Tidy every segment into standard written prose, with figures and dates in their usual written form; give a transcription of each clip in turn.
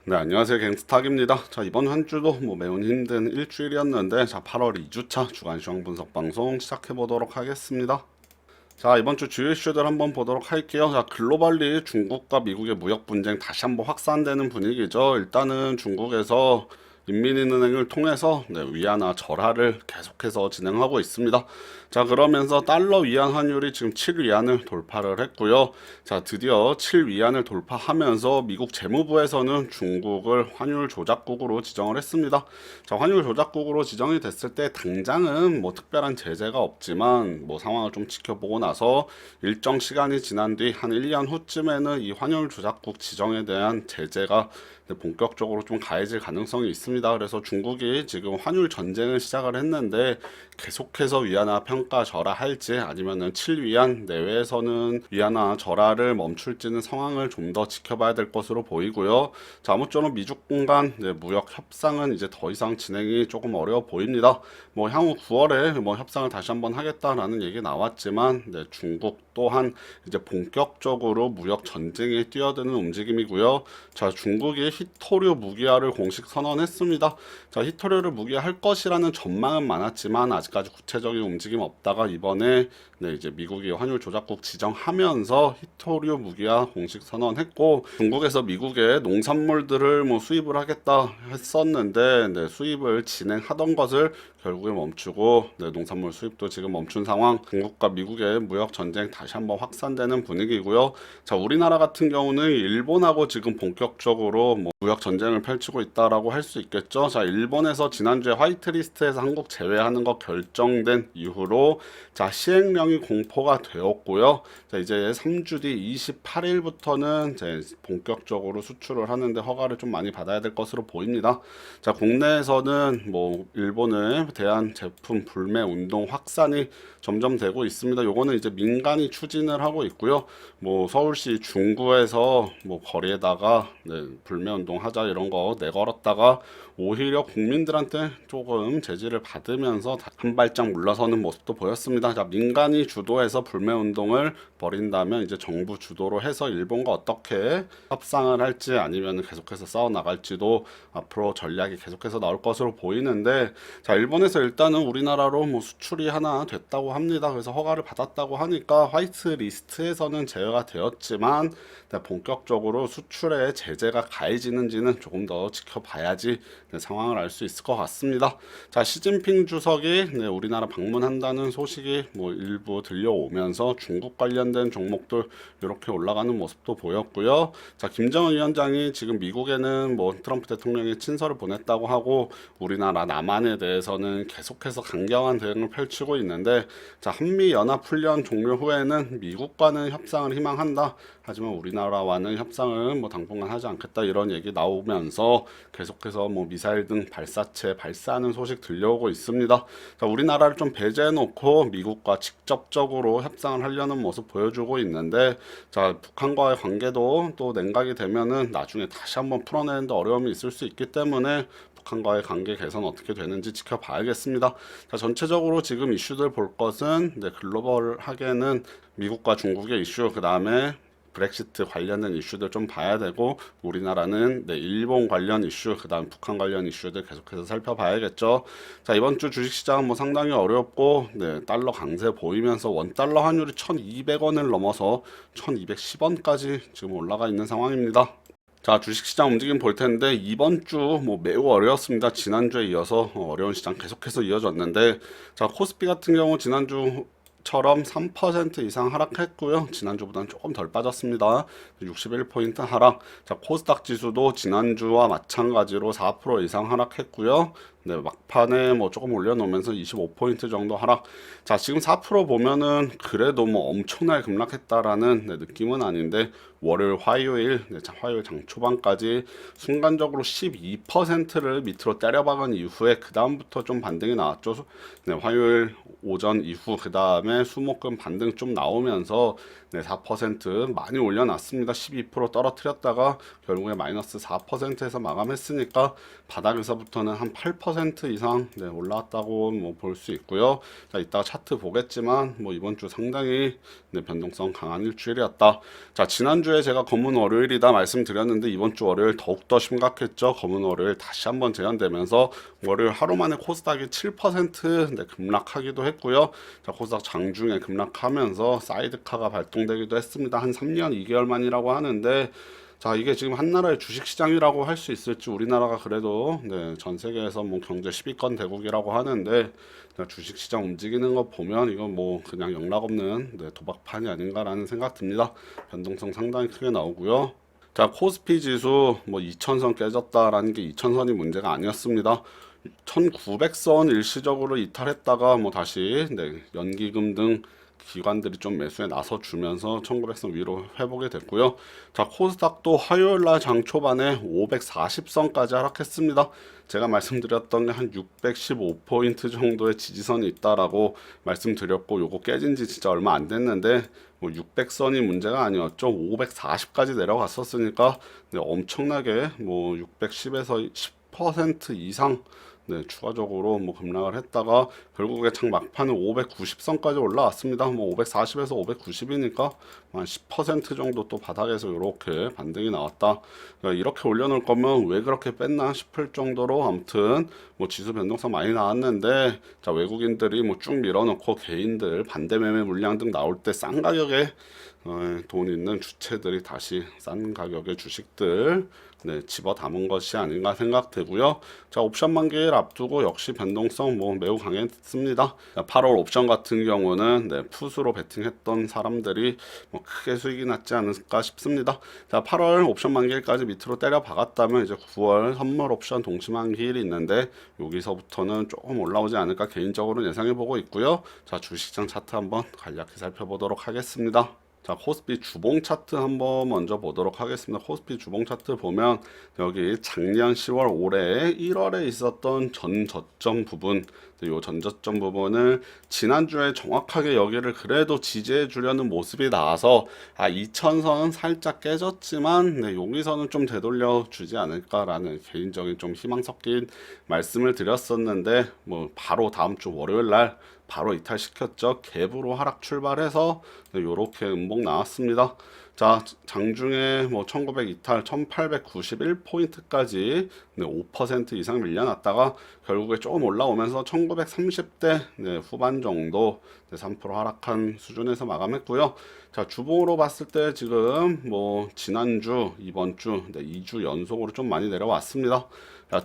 네, 안녕하세요. 갱스탁입니다. 자, 이번 한 주도 매우 힘든 일주일이었는데, 자, 8월 2주차 주간 시황 분석 방송 시작해 보도록 하겠습니다. 자, 이번 주 주요 이슈들 한번 보도록 할게요. 자, 글로벌리 중국과 미국의 무역 분쟁 다시 한번 확산되는 분위기죠. 일단은 중국에서 인민은행을 통해서 위안화 절하를 계속해서 진행하고 있습니다. 자, 그러면서 달러 위안 환율이 지금 7위안을 돌파를 했고요. 자, 드디어 7위안을 돌파하면서 미국 재무부에서는 중국을 환율 조작국으로 지정을 했습니다. 자, 환율 조작국으로 지정이 됐을 때 당장은 특별한 제재가 없지만 상황을 좀 지켜보고 나서 일정 시간이 지난 뒤 한 1년 후쯤에는 이 환율 조작국 지정에 대한 제재가 본격적으로 좀 가해질 가능성이 있습니다. 그래서 중국이 지금 환율 전쟁을 시작을 했는데 계속해서 위안화 평가 절하할지 아니면은 7위안 내외에서는 위안화 절하를 멈출지는 상황을 좀 더 지켜봐야 될 것으로 보이고요. 자, 아무쪼록 미중 간 무역 협상은 이제 더 이상 진행이 조금 어려워 보입니다. 향후 9월에 협상을 다시 한번 하겠다라는 얘기 나왔지만 중국 또한 이제 본격적으로 무역 전쟁에 뛰어드는 움직임이고요. 자, 중국이 히토류 무기화를 공식 선언했습니다. 자, 히토류를 무기화할 것이라는 전망은 많았지만 아직까지 구체적인 움직임 없다가 이번에 이제 미국이 환율 조작국 지정하면서 히토류 무기화 공식 선언했고, 중국에서 미국의 농산물들을 수입을 하겠다 했었는데 수입을 진행하던 것을 결국에 멈추고 농산물 수입도 지금 멈춘 상황. 중국과 미국의 무역 전쟁 다시 한번 확산되는 분위기고요. 자, 우리나라 같은 경우는 일본하고 지금 본격적으로 무역 전쟁을 펼치고 있다라고 할 수 있겠죠. 자, 일본에서 지난주에 화이트리스트에서 한국 제외하는 거 결정된 이후로 자, 시행령이 공포가 되었고요. 자, 이제 3주 뒤 28일부터는 이제 본격적으로 수출을 하는데 허가를 좀 많이 받아야 될 것으로 보입니다. 자, 국내에서는 일본에 대한 제품 불매 운동 확산이 점점 되고 있습니다. 요거는 이제 민간이 추진을 하고 있고요. 서울시 중구에서 거리에다가 불매 운동 하자 이런 거 내걸었다가 오히려 국민들한테 조금 제지를 받으면서 한 발짝 물러서는 모습도 보였습니다. 자, 민간이 주도해서 불매 운동을 벌인다면 이제 정부 주도로 해서 일본과 어떻게 협상을 할지 아니면 계속해서 싸워 나갈지도 앞으로 전략이 계속해서 나올 것으로 보이는데, 자, 일본에서 일단은 우리나라로 수출이 하나 됐다고 합니다. 그래서 허가를 받았다고 하니까 화이트 리스트에서는 제외가 되었지만 본격적으로 수출에 제재가 가해지는지는 조금 더 지켜봐야지 상황을 알 수 있을 것 같습니다. 자, 시진핑 주석이 우리나라 방문한다는 소식이 일부 들려오면서 중국 관련된 종목들 이렇게 올라가는 모습도 보였고요. 자, 김정은 위원장이 지금 미국에는 트럼프 대통령이 친서를 보냈다고 하고 우리나라 남한에 대해서는 계속해서 강경한 대응을 펼치고 있는데, 자, 한미 연합 훈련 종료 후에는 미국과는 협상을 희망한다. 하지만 우리나라와는 협상을 당분간 하지 않겠다 이런 얘기 나오면서 계속해서 미사일 등 발사체 발사하는 소식 들려오고 있습니다. 자, 우리나라를 좀 배제해 놓고 미국과 직접적으로 협상을 하려는 모습 보여주고 있는데, 자, 북한과의 관계도 또 냉각이 되면은 나중에 다시 한번 풀어내는데 어려움이 있을 수 있기 때문에 북한과의 관계 개선 어떻게 되는지 지켜봐야겠습니다. 자, 전체적으로 지금 이슈들 볼 것은 글로벌하게는 미국과 중국의 이슈, 그 다음에 브렉시트 관련된 이슈들 좀 봐야 되고, 우리나라는 일본 관련 이슈, 그 다음 북한 관련 이슈들 계속해서 살펴봐야겠죠. 자, 이번 주 주식시장은 상당히 어렵고 달러 강세 보이면서 원달러 환율이 1200원을 넘어서 1210원까지 지금 올라가 있는 상황입니다. 자, 주식시장 움직임 볼 텐데 이번 주 매우 어려웠습니다. 지난주에 이어서 어려운 시장 계속해서 이어졌는데, 자, 코스피 같은 경우 지난주 처럼 3% 이상 하락했고요. 지난주보다는 조금 덜 빠졌습니다. 61포인트 하락. 자, 코스닥 지수도 지난주와 마찬가지로 4% 이상 하락했고요. 막판에 조금 올려놓으면서 25포인트 정도 하락. 자, 지금 4% 보면은 그래도 엄청나게 급락했다라는 느낌은 아닌데, 월요일, 화요일, 화요일 장 초반까지 순간적으로 12%를 밑으로 때려박은 이후에 그 다음부터 좀 반등이 나왔죠. 화요일 오전 이후 그 다음에 수목금 반등 좀 나오면서 네, 4% 많이 올려놨습니다. 12% 떨어뜨렸다가 결국에 마이너스 4%에서 마감했으니까 바닥에서부터는 한 8% 이상 네, 올라왔다고 뭐 볼 수 있고요. 자, 이따가 차트 보겠지만 뭐 이번 주 상당히 네, 변동성 강한 일주일이었다. 자, 지난주에 제가 검은 월요일이다 말씀드렸는데 이번 주 월요일 더욱더 심각했죠. 검은 월요일 다시 한번 재현되면서 월요일 하루 만에 코스닥이 7% 네, 급락하기도 했고요. 자, 코스닥 장중에 급락하면서 사이드카가 발동되기도 했습니다. 한 3년 2개월 만이라고 하는데 자, 이게 지금 한 나라의 주식시장이라고 할 수 있을지 우리나라가 그래도 네, 전 세계에서 뭐 경제 10위권 대국이라고 하는데 주식시장 움직이는 거 보면 이건 뭐 그냥 영락없는 네, 도박판이 아닌가라는 생각 듭니다. 변동성 상당히 크게 나오고요. 자, 코스피 지수 뭐 2000선 깨졌다라는 게 2000선이 문제가 아니었습니다. 1900선 일시적으로 이탈했다가 뭐 다시 네, 연기금 등 기관들이 좀 매수에 나서 주면서 1900선 위로 회복이 됐고요. 자, 코스닥도 화요일 날 장 초반에 540선까지 하락했습니다. 제가 말씀드렸던 게 한 615포인트 정도의 지지선이 있다라고 말씀드렸고 요거 깨진 지 진짜 얼마 안 됐는데 뭐 600선이 문제가 아니었죠. 540까지 내려갔었으니까 네, 엄청나게 뭐 610에서 10% 이상 네, 추가적으로 뭐 급락을 했다가 결국에 장 막판은 590선까지 올라왔습니다. 뭐 540에서 590이니까 한 10% 정도 또 바닥에서 이렇게 반등이 나왔다. 그러니까 이렇게 올려놓을 거면 왜 그렇게 뺐나 싶을 정도로 아무튼 뭐 지수 변동성 많이 나왔는데 자, 외국인들이 뭐 쭉 밀어넣고 개인들 반대 매매 물량 등 나올 때 싼 가격에 돈 있는 주체들이 다시 싼 가격의 주식들 네, 집어 담은 것이 아닌가 생각되고요. 자, 옵션 만기일 앞두고 역시 변동성 뭐 매우 강했습니다. 8월 옵션 같은 경우는 네, 풋으로 베팅했던 사람들이 뭐 크게 수익이 났지 않을까 싶습니다. 자, 8월 옵션 만기일까지 밑으로 때려 박았다면 이제 9월 선물 옵션 동시 만기일이 있는데 여기서부터는 조금 올라오지 않을까 개인적으로 예상해 보고 있고요. 자, 주식장 차트 한번 간략히 살펴보도록 하겠습니다. 자, 코스피 주봉 차트 한번 먼저 보도록 하겠습니다. 코스피 주봉 차트 보면 여기 작년 10월 올해 1월에 있었던 전저점 부분, 이 전저점 부분을 지난주에 정확하게 여기를 그래도 지지해 주려는 모습이 나와서 2000선 살짝 깨졌지만 네, 여기서는 좀 되돌려 주지 않을까라는 개인적인 좀 희망 섞인 말씀을 드렸었는데 뭐 바로 다음 주 월요일 날 바로 이탈시켰죠. 갭으로 하락 출발해서 이렇게 음봉 나왔습니다. 자, 장중에 뭐 1900 이탈 1891포인트까지 네, 5% 이상 밀려났다가 결국에 조금 올라오면서 1930대 네, 후반 정도 네, 3% 하락한 수준에서 마감했고요. 자, 주봉으로 봤을 때 지금 뭐 지난주, 이번 주 네, 2주 연속으로 좀 많이 내려왔습니다.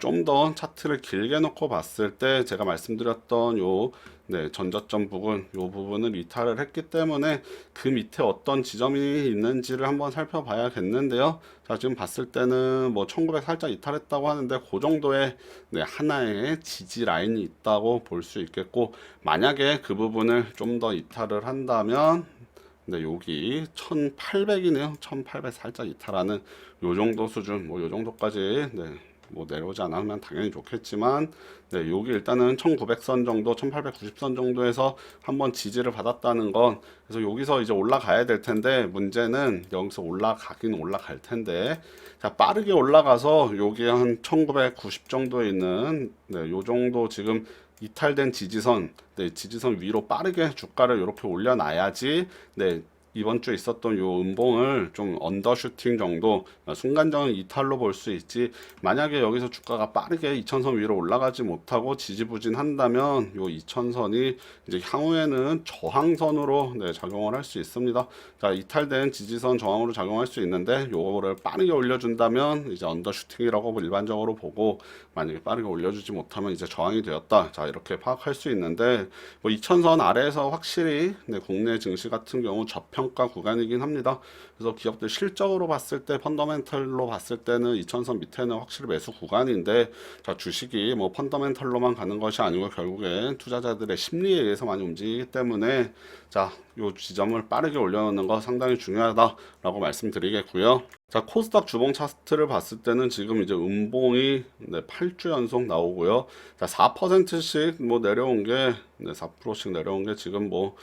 좀 더 차트를 길게 놓고 봤을 때 제가 말씀드렸던 요 네, 전저점 부분, 요 부분을 이탈을 했기 때문에 그 밑에 어떤 지점이 있는지를 한번 살펴봐야겠는데요. 자, 지금 봤을 때는 뭐 1900 살짝 이탈했다고 하는데 그 정도의 네, 하나의 지지 라인이 있다고 볼 수 있겠고 만약에 그 부분을 좀 더 이탈을 한다면 네, 여기 1800이네요. 1800 살짝 이탈하는 요 정도 수준, 뭐 요 정도까지 네, 뭐 내려오지 않으면 당연히 좋겠지만 네, 여기 일단은 1900선 정도, 1890선 정도에서 한번 지지를 받았다는 건 그래서 여기서 이제 올라가야 될 텐데 문제는 여기서 올라가긴 올라갈 텐데 자, 빠르게 올라가서 여기 한 1990 정도에 있는 네, 요 정도 지금 이탈된 지지선, 네, 지지선 위로 빠르게 주가를 이렇게 올려놔야지 네, 이번 주에 있었던 요 음봉을 좀 언더슈팅 정도 순간적인 이탈로 볼 수 있지 만약에 여기서 주가가 빠르게 2000선 위로 올라가지 못하고 지지부진한다면 요 2000선이 이제 향후에는 저항선으로 네, 작용을 할 수 있습니다. 자, 이탈된 지지선 저항으로 작용할 수 있는데 요거를 빠르게 올려준다면 이제 언더슈팅이라고 일반적으로 보고 만약에 빠르게 올려주지 못하면 이제 저항이 되었다. 자, 이렇게 파악할 수 있는데 뭐 2000선 아래에서 확실히 네, 국내 증시 같은 경우 저평가 구간이긴 합니다. 그래서 기업들 실적으로 봤을 때 펀더멘털로 봤을 때는 2000선 밑에는 확실히 매수 구간인데 자, 주식이 뭐 펀더멘털로만 가는 것이 아니고 결국엔 투자자들의 심리에 의해서 많이 움직이기 때문에 자, 요 지점을 빠르게 올려놓는 거 상당히 중요하다라고 말씀드리겠고요. 자, 코스닥 주봉 차트를 봤을 때는 지금 이제 음봉이 8주 연속 나오고요. 자, 4%씩 뭐 내려온 게 4%씩 내려온 게 지금 뭐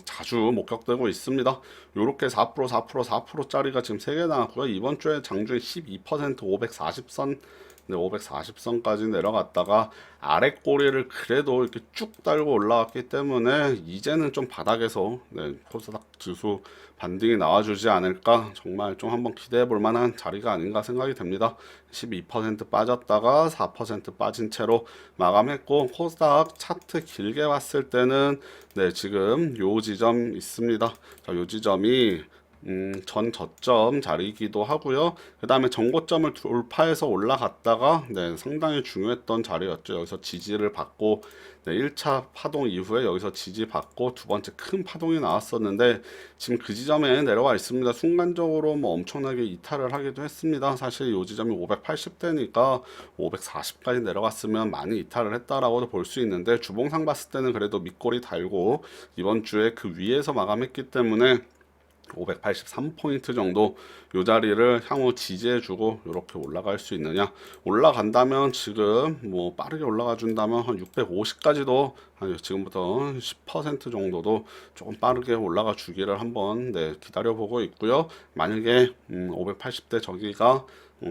자주 목격되고 있습니다. 요렇게 4%, 4%, 4%짜리가 지금 3개 나왔고요. 이번 주에 장중에 12% 540선 540선까지 내려갔다가 아래 꼬리를 그래도 이렇게 쭉 달고 올라왔기 때문에 이제는 좀 바닥에서 코스닥 지수 반등이 나와주지 않을까, 정말 좀 한번 기대해 볼 만한 자리가 아닌가 생각이 됩니다. 12% 빠졌다가 4% 빠진 채로 마감했고, 코스닥 차트 길게 봤을 때는 지금 요 지점 있습니다. 자, 요 지점이 전 저점 자리이기도 하고요. 그 다음에 전고점을 돌파해서 올라갔다가 상당히 중요했던 자리였죠. 여기서 지지를 받고 1차 파동 이후에 여기서 지지 받고 두 번째 큰 파동이 나왔었는데 지금 그 지점에 내려와 있습니다. 순간적으로 뭐 엄청나게 이탈을 하기도 했습니다. 사실 이 지점이 580대니까 540까지 내려갔으면 많이 이탈을 했다라고도 볼 수 있는데, 주봉상 봤을 때는 그래도 밑꼬리 달고 이번 주에 그 위에서 마감했기 때문에 583포인트 정도 요 자리를 향후 지지해주고 이렇게 올라갈 수 있느냐, 올라간다면 지금 뭐 빠르게 올라가 준다면 한 650까지도 지금부터 10% 정도도 조금 빠르게 올라가 주기를 한번 기다려 보고 있고요. 만약에 580대 저기가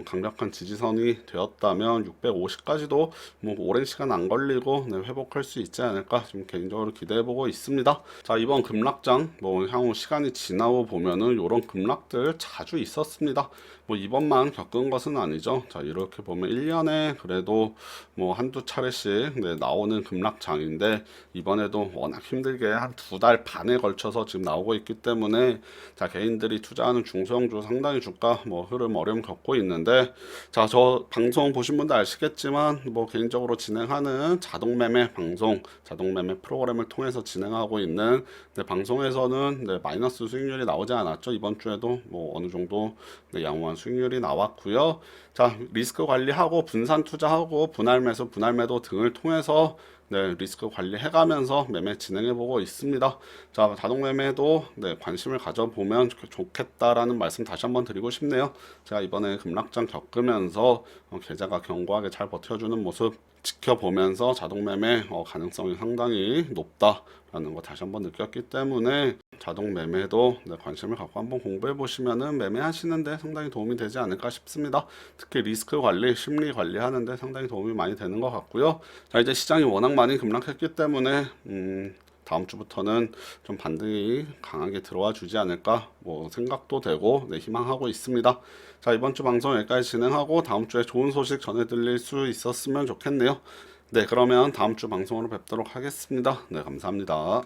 강력한 지지선이 되었다면 650까지도 뭐 오랜 시간 안 걸리고 회복할 수 있지 않을까 지금 개인적으로 기대해 보고 있습니다. 자, 이번 급락장 뭐 향후 시간이 지나고 보면은 이런 급락들 자주 있었습니다. 뭐 이번만 겪은 것은 아니죠. 자, 이렇게 보면 1년에 그래도 뭐 한두 차례씩 나오는 급락장인데, 이번에도 워낙 힘들게 한 2달 반에 걸쳐서 지금 나오고 있기 때문에 자, 개인들이 투자하는 중소형주 상당히 주가 뭐 흐름 어려움 겪고 있는데, 자, 저 방송 보신 분들 아시겠지만 뭐 개인적으로 진행하는 자동매매 방송, 자동매매 프로그램을 통해서 진행하고 있는 방송에서는 마이너스 수익률이 나오지 않았죠. 이번 주에도 뭐 어느 정도 양호한 수익률이 나왔고요. 자, 리스크 관리하고 분산 투자하고 분할 매수, 분할 매도 등을 통해서 리스크 관리해가면서 매매 진행해보고 있습니다. 자, 자동 매매도 관심을 가져보면 좋겠다라는 말씀 다시 한번 드리고 싶네요. 제가 이번에 급락장 겪으면서 계좌가 견고하게 잘 버텨주는 모습 지켜보면서 자동 매매 가능성이 상당히 높다라는 거 다시 한번 느꼈기 때문에 자동 매매도 관심을 갖고 한번 공부해 보시면은 매매하시는데 상당히 도움이 되지 않을까 싶습니다. 특히 리스크 관리, 심리 관리하는데 상당히 도움이 많이 되는 것 같고요. 자, 이제 시장이 워낙 많이 급락했기 때문에 다음 주부터는 좀 반등이 강하게 들어와 주지 않을까 뭐 생각도 되고 희망하고 있습니다. 자, 이번 주 방송 여기까지 진행하고 다음 주에 좋은 소식 전해드릴 수 있었으면 좋겠네요. 그러면 다음 주 방송으로 뵙도록 하겠습니다. 감사합니다.